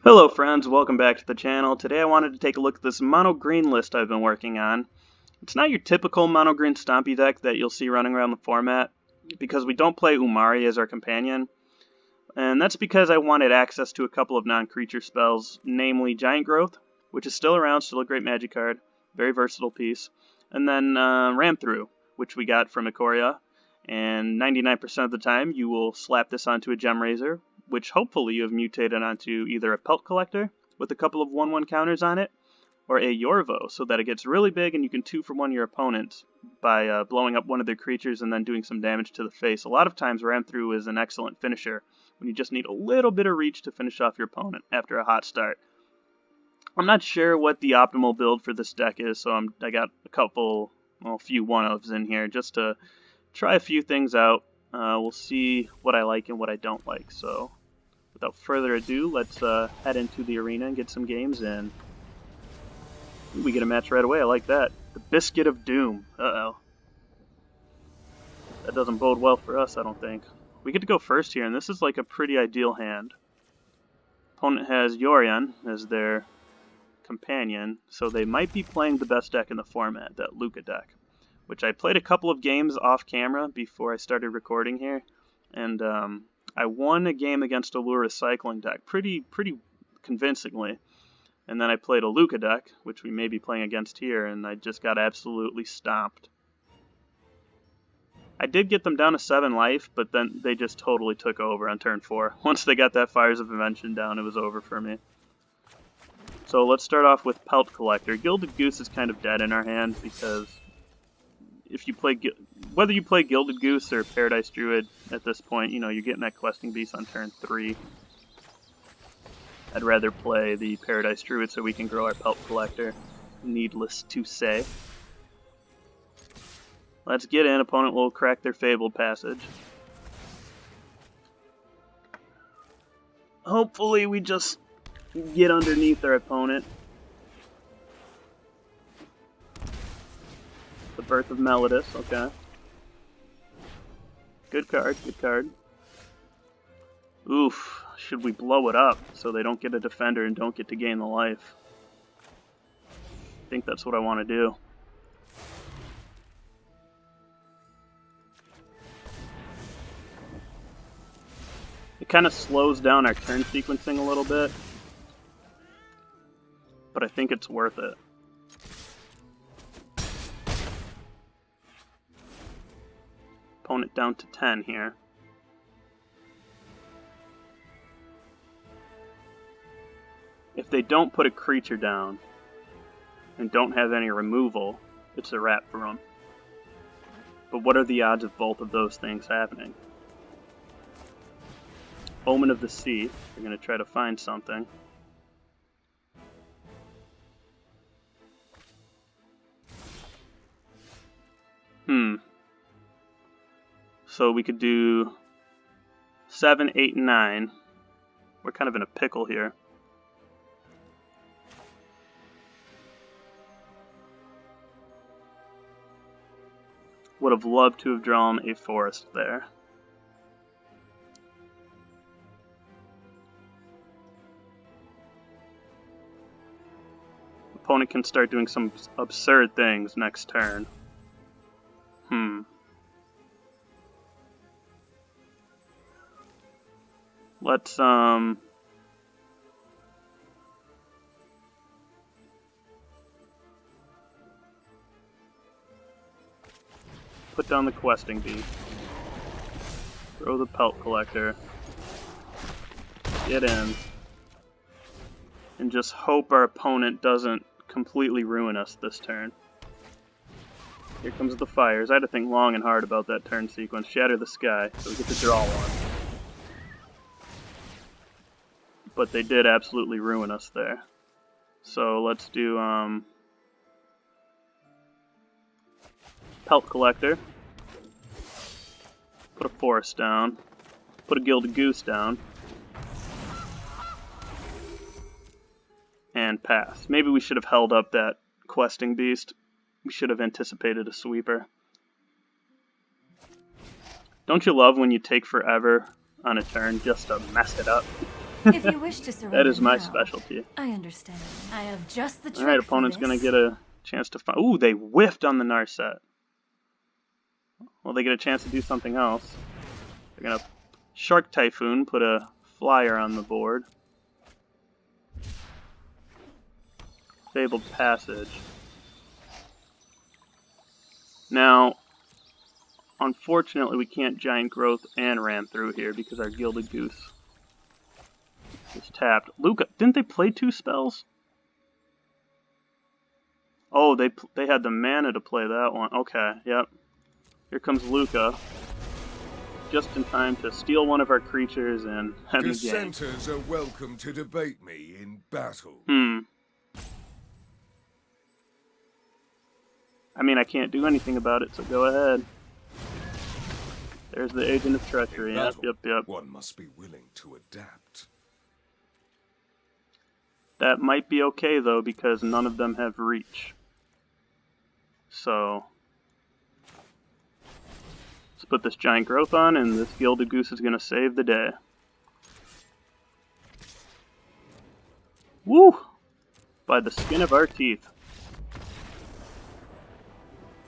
Hello friends, welcome back to the channel. Today I wanted to take a look at this mono green list I've been working on. It's not your typical mono green Stompy deck that you'll see running around the format, because we don't play Umari as our companion. And that's because I wanted access to a couple of non-creature spells, namely Giant Growth, which is still around, still a great magic card, very versatile piece. And then Ram Through, which we got from Ikoria. And 99% of the time you will slap this onto a Gemrazer, which hopefully you have mutated onto either a Pelt Collector with a couple of 1/1 counters on it, or a Yorvo, so that it gets really big and you can 2-for-1 your opponents by blowing up one of their creatures and then doing some damage to the face. A lot of times Ram Through is an excellent finisher when you just need a little bit of reach to finish off your opponent after a hot start. I'm not sure what the optimal build for this deck is, so I got a few one-ofs in here just to try a few things out. We'll see what I like and what I don't like. So without further ado, let's head into the arena and get some games in. We get a match right away. I like that. The Biscuit of Doom. Uh-oh. That doesn't bode well for us, I don't think. We get to go first here, and this is like a pretty ideal hand. Opponent has Yorion as their companion, so they might be playing the best deck in the format, that Luca deck, which I played a couple of games off camera before I started recording here, and I won a game against a Lure Recycling deck pretty convincingly, and then I played a Luca deck, which we may be playing against here, and I just got absolutely stomped. I did get them down to 7 life, but then they just totally took over on turn 4. Once they got that Fires of Invention down, it was over for me. So let's start off with Pelt Collector. Gilded Goose is kind of dead in our hand because if you play, whether you play Gilded Goose or Paradise Druid at this point, you know, you're getting that Questing Beast on turn 3. I'd rather play the Paradise Druid so we can grow our Pelt Collector, needless to say. Let's get in. Opponent will crack their Fabled Passage. Hopefully we just get underneath our opponent. The Birth of Melodus, okay. Good card, good card. Oof, should we blow it up so they don't get a defender and don't get to gain the life? I think that's what I want to do. It kind of slows down our turn sequencing a little bit, but I think it's worth it. Opponent down to 10 here. If they don't put a creature down and don't have any removal, it's a wrap for them. But what are the odds of both of those things happening? Omen of the Sea. We're going to try to find something. So we could do 7, 8, and 9. We're kind of in a pickle here. Would have loved to have drawn a forest there. Opponent can start doing some absurd things next turn. Let's put down the Questing Beast. Throw the Pelt Collector. Get in. And just hope our opponent doesn't completely ruin us this turn. Here comes the Fires. I had to think long and hard about that turn sequence. Shatter the Sky, so we get to draw one. But they did absolutely ruin us there. So let's do Pelt Collector. Put a Forest down. Put a Gilded Goose down. And pass. Maybe we should have held up that Questing Beast. We should have anticipated a sweeper. Don't you love when you take forever on a turn just to mess it up? If you wish to surrender That is my now, specialty. I understand. I have just the trick. Alright, opponent's gonna get a chance to find. Ooh, they whiffed on the Narset. Well, they get a chance to do something else. They're gonna Shark Typhoon, put a flyer on the board. Fabled Passage. Now, unfortunately, we can't Giant Growth and Ram through here because our Gilded Goose is tapped. Luca, didn't they play 2 spells? Oh, they had the mana to play that one. Okay, yep. Here comes Luca. Just in time to steal one of our creatures and end the game. Dissenters are welcome to debate me in battle. I mean, I can't do anything about it, so go ahead. There's the Agent of Treachery. Yep. One must be willing to adapt. That might be okay, though, because none of them have reach. So, let's put this Giant Growth on, and this Gilded Goose is going to save the day. Woo! By the skin of our teeth.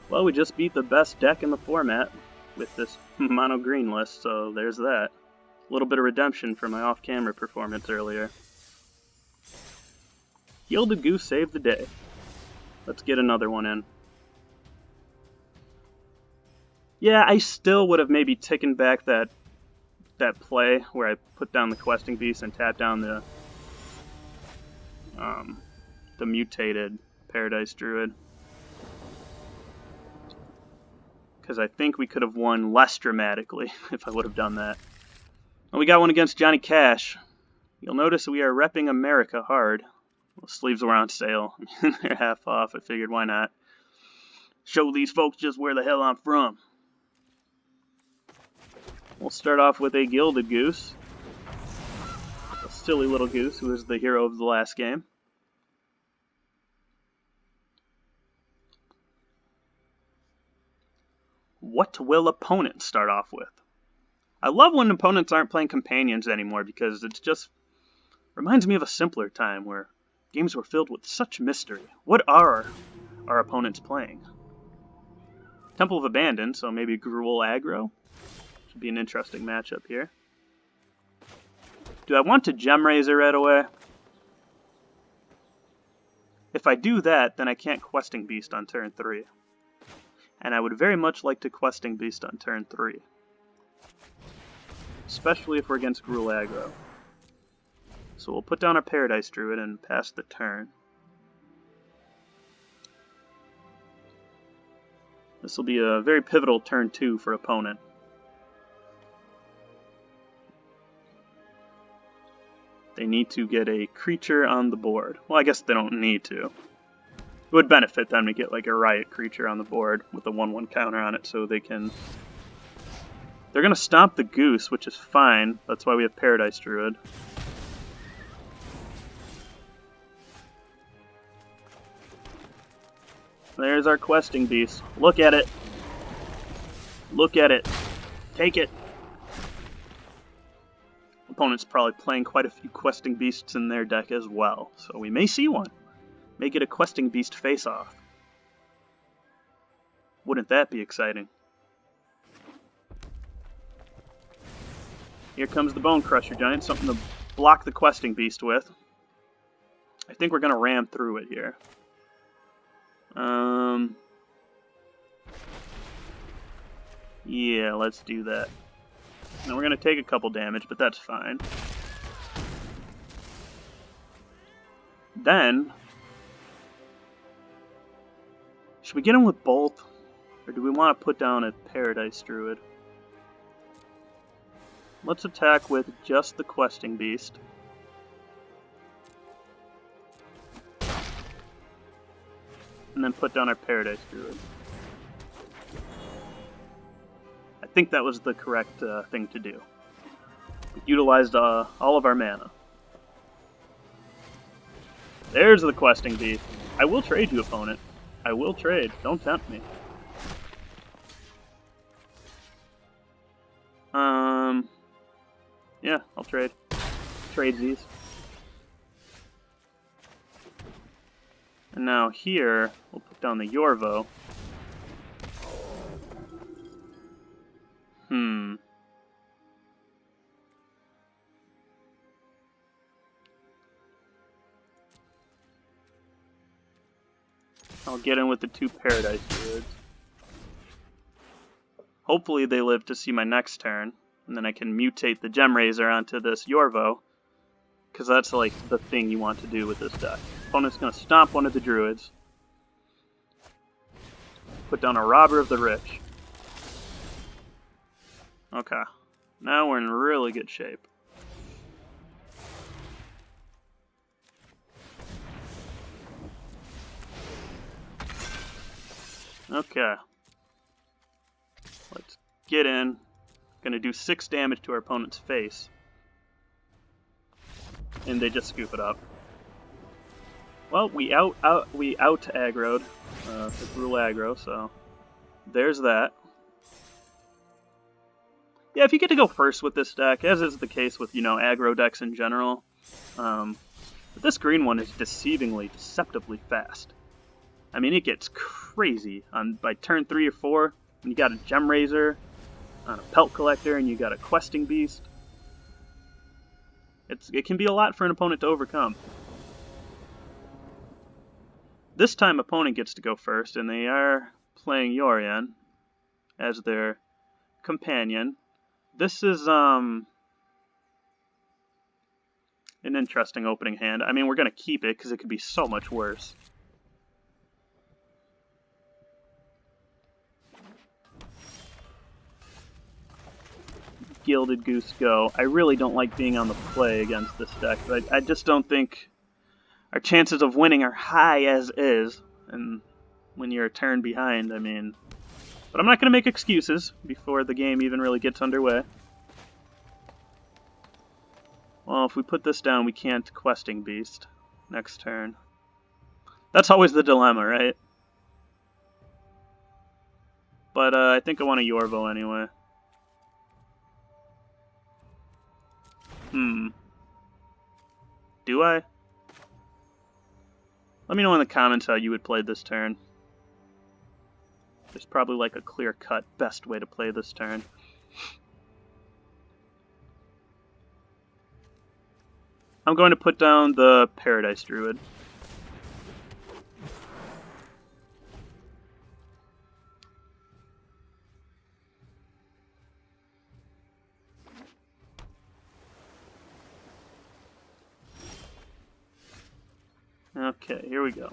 Well, we just beat the best deck in the format with this mono green list, so there's that. A little bit of redemption for my off-camera performance earlier. Gilded Goose saved the day. Let's get another one in. Yeah, I still would have maybe taken back that play where I put down the Questing Beast and tapped down the mutated Paradise Druid. Because I think we could have won less dramatically if I would have done that. And we got one against Johnny Cash. You'll notice we are repping America hard. Well, sleeves were on sale. They're half off. I figured, why not? Show these folks just where the hell I'm from. We'll start off with a Gilded Goose. A silly little goose who is the hero of the last game. What will opponents start off with? I love when opponents aren't playing companions anymore because it just reminds me of a simpler time where games were filled with such mystery. What are our opponents playing? Temple of Abandon, so maybe Gruul aggro. Should be an interesting matchup here. Do I want to Gemrazer right away? If I do that, then I can't Questing Beast on turn 3. And I would very much like to Questing Beast on turn 3. Especially if we're against Gruul aggro. So we'll put down our Paradise Druid and pass the turn. This will be a very pivotal turn 2 for opponent. They need to get a creature on the board. Well, I guess they don't need to. It would benefit them to get like a Riot creature on the board with a 1/1 counter on it so they can... They're going to stomp the Goose, which is fine. That's why we have Paradise Druid. There's our Questing Beast. Look at it. Look at it. Take it. Opponent's probably playing quite a few Questing Beasts in their deck as well, so we may see one. Make it a Questing Beast face-off. Wouldn't that be exciting? Here comes the Bone Crusher Giant, something to block the Questing Beast with. I think we're going to ram through it here. Yeah, let's do that. Now we're going to take a couple damage, but that's fine. Then, should we get him with both? Or do we want to put down a Paradise Druid? Let's attack with just the Questing Beast. And then put down our Paradise Druid. I think that was the correct thing to do. We utilized all of our mana. There's the Questing Beast. I will trade you, opponent. I will trade. Don't tempt me. Yeah, I'll trade. tradesies. And now here, we'll put down the Yorvo. I'll get in with the 2 Paradise Druids. Hopefully they live to see my next turn, and then I can mutate the Gemrazer onto this Yorvo, because that's like the thing you want to do with this deck. Opponent's going to stomp one of the Druids, put down a Robber of the Rich. Okay, now we're in really good shape. Okay. Let's get in. Gonna do 6 damage to our opponent's face. And they just scoop it up. Well, we out aggroed. It's rule aggro, so there's that. Yeah, if you get to go first with this deck, as is the case with, aggro decks in general, but this green one is deceptively fast. I mean, it gets crazy by turn 3 or 4. When you got a Gemrazer on a Pelt Collector and you got a Questing Beast. It can be a lot for an opponent to overcome. This time, opponent gets to go first, and they are playing Yorion as their companion. This is an interesting opening hand. I mean, we're going to keep it because it could be so much worse. Gilded Goose go. I really don't like being on the play against this deck, but I just don't think our chances of winning are high as is, and when you're a turn behind, I mean... But I'm not going to make excuses before the game even really gets underway. Well, if we put this down, we can't Questing Beast next turn. That's always the dilemma, right? But I think I want a Yorvo anyway. Do I? Let me know in the comments how you would play this turn. There's probably like a clear-cut best way to play this turn. I'm going to put down the Paradise Druid. Okay, here we go.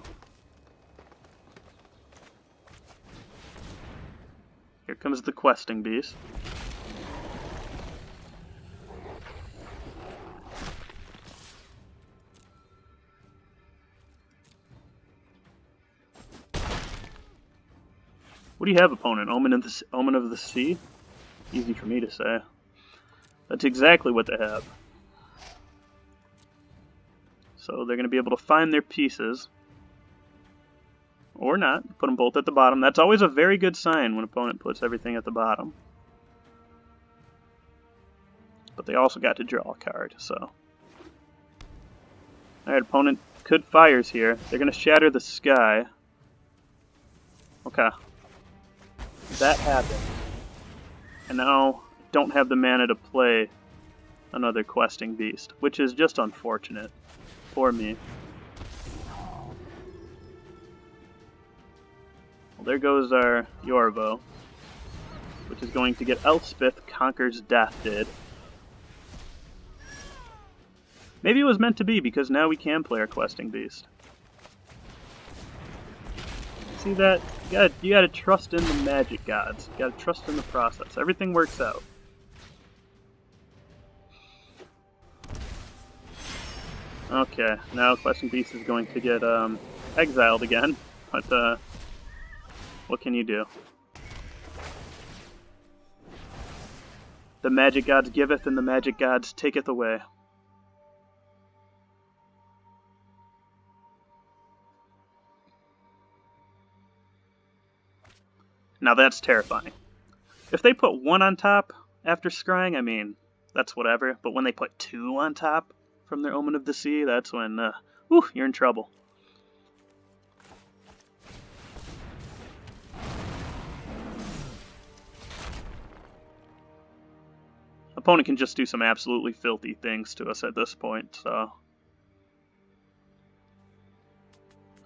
Here comes the Questing Beast. What do you have, opponent? Omen of the Sea? Easy for me to say. That's exactly what they have. So they're going to be able to find their pieces. Or not. Put them both at the bottom. That's always a very good sign when an opponent puts everything at the bottom. But they also got to draw a card, so... Alright, opponent could fires here. They're going to shatter the sky. Okay. That happened. And now don't have the mana to play another Questing Beast, which is just unfortunate. For me. Well, there goes our Yorvo, which is going to get Elspeth Conquers Death did. Maybe it was meant to be, because now we can play our Questing Beast. See that? You gotta trust in the magic gods. You gotta trust in the process. Everything works out. Okay, now Questing Beast is going to get exiled again, but what can you do? The magic gods giveth and the magic gods taketh away. Now that's terrifying. If they put 1 on top after scrying, I mean, that's whatever, but when they put 2 on top, from their Omen of the Sea, that's when, whew, you're in trouble. Opponent can just do some absolutely filthy things to us at this point, so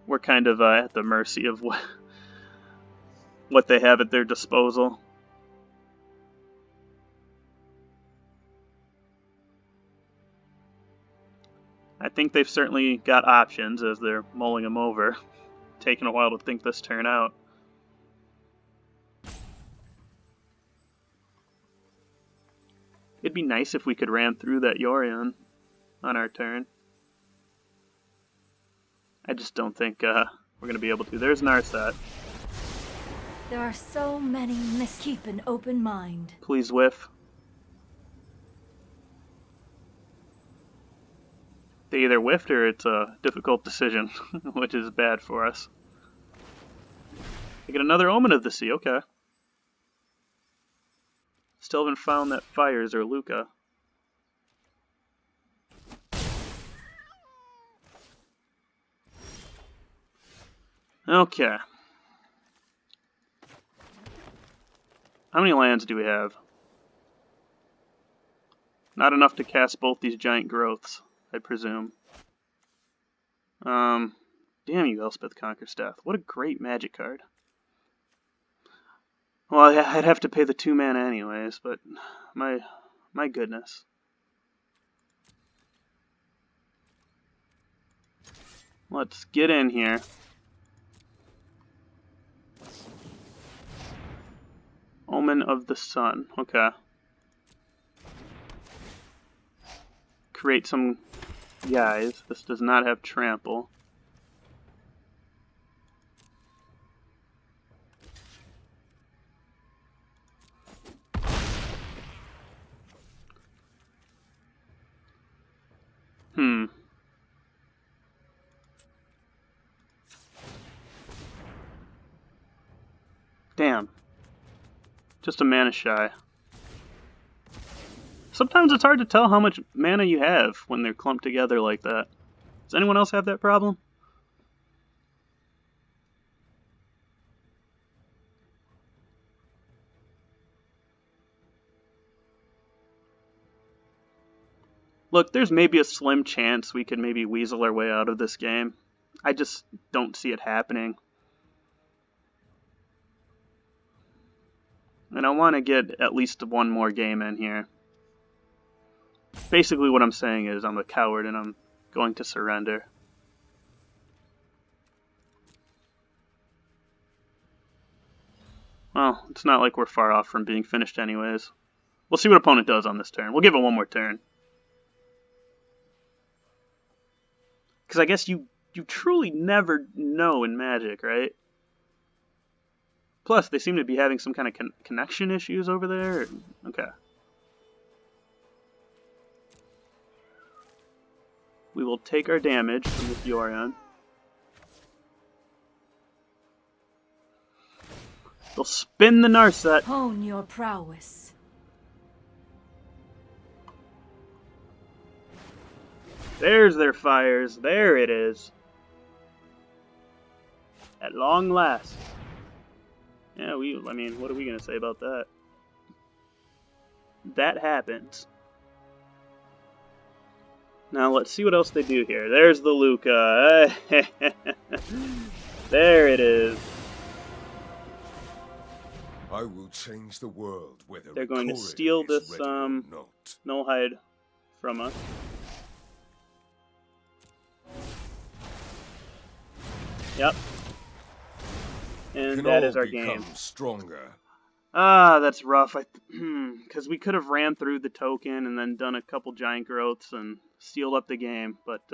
we're kind of at the mercy of what they have at their disposal. I think they've certainly got options as they're mulling them over. Taking a while to think this turn out. It'd be nice if we could ram through that Yorion on our turn. I just don't think we're going to be able to. There's Narset. There are so many keep an open mind. Please whiff. They either whiffed or it's a difficult decision, which is bad for us. I get another Omen of the Sea, okay. Still haven't found that Fires or Luca. Okay. How many lands do we have? Not enough to cast both these giant growths, I presume. Damn you, Elspeth Conquers Death. What a great magic card. Well, I'd have to pay the 2 mana anyways, but my goodness. Let's get in here. Omen of the Sun. Okay. Create some guys. This does not have trample. Damn. Just a mana shy. Sometimes it's hard to tell how much mana you have when they're clumped together like that. Does anyone else have that problem? Look, there's maybe a slim chance we could maybe weasel our way out of this game. I just don't see it happening. And I want to get at least one more game in here. Basically what I'm saying is I'm a coward and I'm going to surrender. Well, it's not like we're far off from being finished anyways. We'll see what opponent does on this turn. We'll give it one more turn. Because I guess you truly never know in Magic, right? Plus, they seem to be having some kind of connection issues over there. Okay. We will take our damage from this Yorion. They'll spin the Narset. Hone your prowess. There's their Fires. There it is. At long last. Yeah, I mean, what are we going to say about that? That happens. Now, let's see what else they do here. There's the Luca. There it is. I will change the world whether They're going to Ikoria steal is this ready or not. Null Hide from us. Yep. And that is our game. Stronger. Ah, that's rough. Because we could have ran through the token and then done a couple giant growths and sealed up the game, but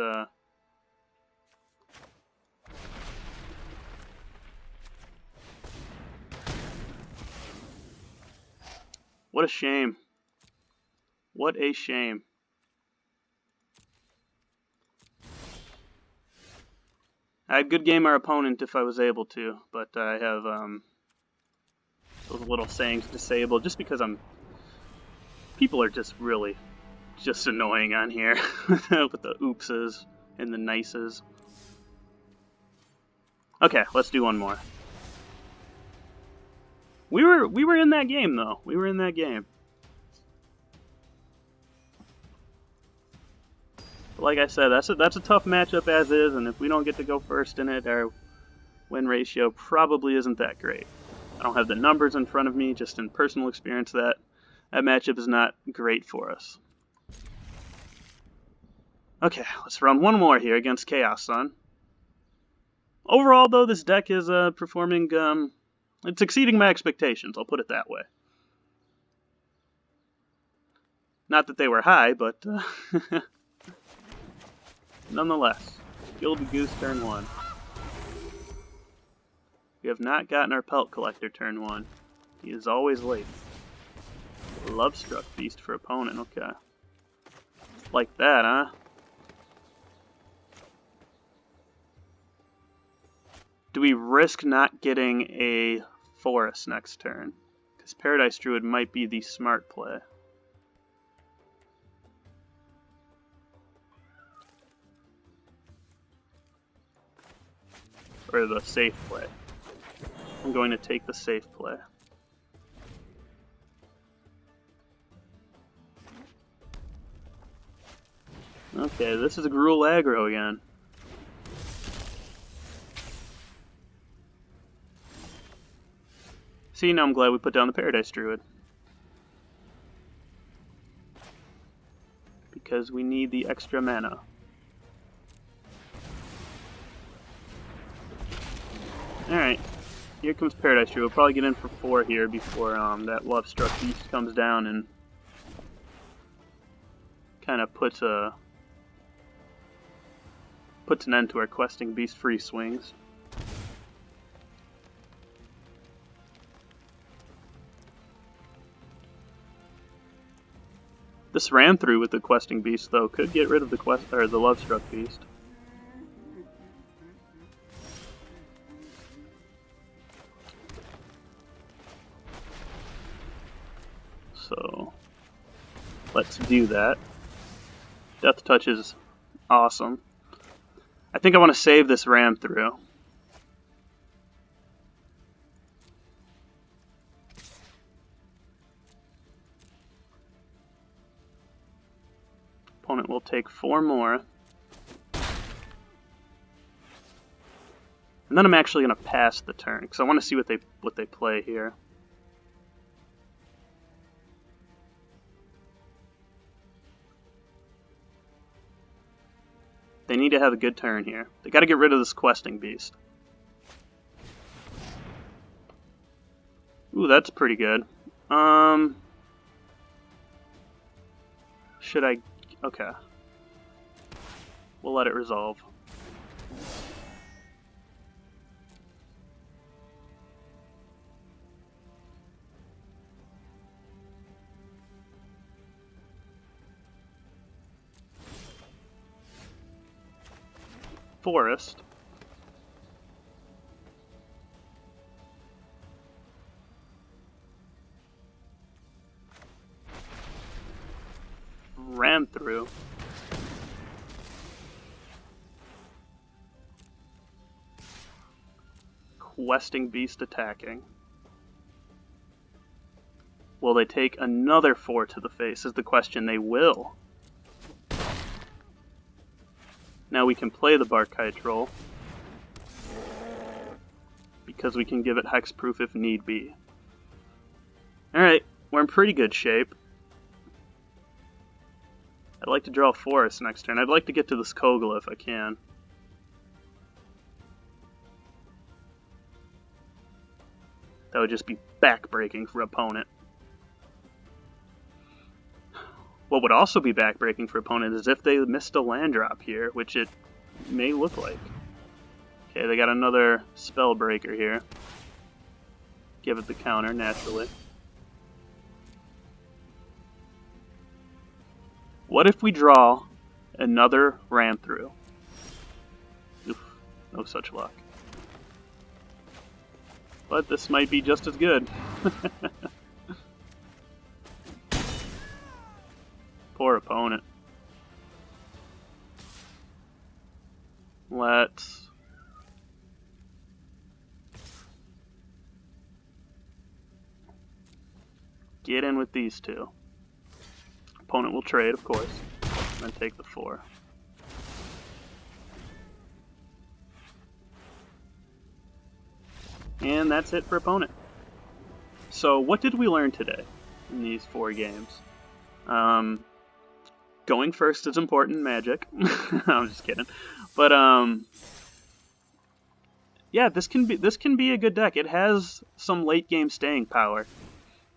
what a shame. What a shame. I'd good game our opponent if I was able to, but I have those little sayings disabled just because people are just really just annoying on here with the oopses and the nices. Okay, let's do one more. We were in that game though. We were in that game. But like I said, that's a tough matchup as is, and if we don't get to go first in it, our win ratio probably isn't that great. I don't have the numbers in front of me, just in personal experience that matchup is not great for us. Okay, let's run one more here against Chaos Sun. Overall, though, this deck is performing, it's exceeding my expectations, I'll put it that way. Not that they were high, but nonetheless. Gilded Goose turn 1. We have not gotten our Pelt Collector turn 1. He is always late. Lovestruck Beast for opponent, okay. Like that, huh? Do we risk not getting a Forest next turn? Because Paradise Druid might be the smart play. Or the safe play. I'm going to take the safe play. Okay, this is a Gruul aggro again. See, now I'm glad we put down the Paradise Druid. Because we need the extra mana. Alright, here comes Paradise Druid. We'll probably get in for 4 here before that Lovestruck Beast comes down and kind of puts an end to our Questing Beast free swings. This ran through with the Questing Beast, though. Could get rid of the Lovestruck Beast. So, let's do that. Death Touch is awesome. I think I want to save this ram through. Opponent will take 4 more. And then I'm actually going to pass the turn, because I want to see what they play here. They need to have a good turn here. They got to get rid of this Questing Beast. Ooh, that's pretty good. Should I... Okay. We'll let it resolve. Forest. Ran through. Questing Beast attacking. Will they take another 4 to the face is the question. They will. Now we can play the Barkite Troll, because we can give it hexproof if need be. Alright, we're in pretty good shape. I'd like to draw a Forest next turn. I'd like to get to this Kogla if I can. That would just be backbreaking for opponent. What would also be backbreaking for opponent is if they missed a land drop here, which it may look like. Okay, they got another Spellbreaker here. Give it the counter, naturally. What if we draw another ram through? Oof, no such luck. But this might be just as good. Poor opponent. Let's get in with these two. Opponent will trade, of course, and then take the 4. And that's it for opponent. So what did we learn today in these 4 games? Going first is important in Magic. I'm just kidding. But yeah, this can be a good deck. It has some late game staying power.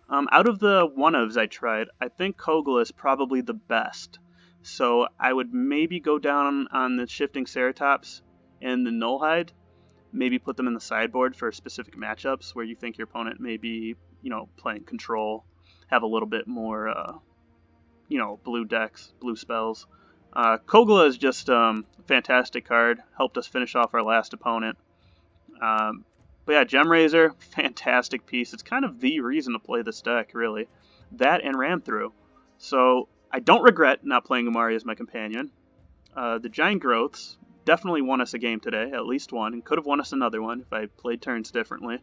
Out of the one-ofs I tried, I think Kogla is probably the best. So I would maybe go down on the Shifting Ceratops and the Nullhide. Maybe put them in the sideboard for specific matchups where you think your opponent may be, playing control, have a little bit more, blue decks, blue spells. Kogla is just a fantastic card. Helped us finish off our last opponent. But yeah, Gemrazer, fantastic piece. It's kind of the reason to play this deck, really. That and Ram Through. So I don't regret not playing Umari as my companion. The Giant Growths definitely won us a game today, at least one, and could have won us another one if I played turns differently.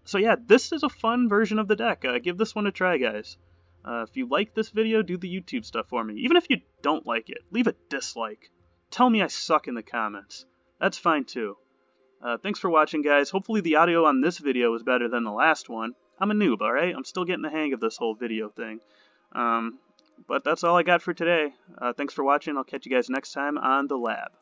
So yeah, this is a fun version of the deck. Give this one a try, guys. If you like this video, do the YouTube stuff for me. Even if you don't like it, leave a dislike. Tell me I suck in the comments. That's fine too. Thanks for watching, guys. Hopefully the audio on this video is better than the last one. I'm a noob, alright? I'm still getting the hang of this whole video thing. But that's all I got for today. Thanks for watching. I'll catch you guys next time on The Lab.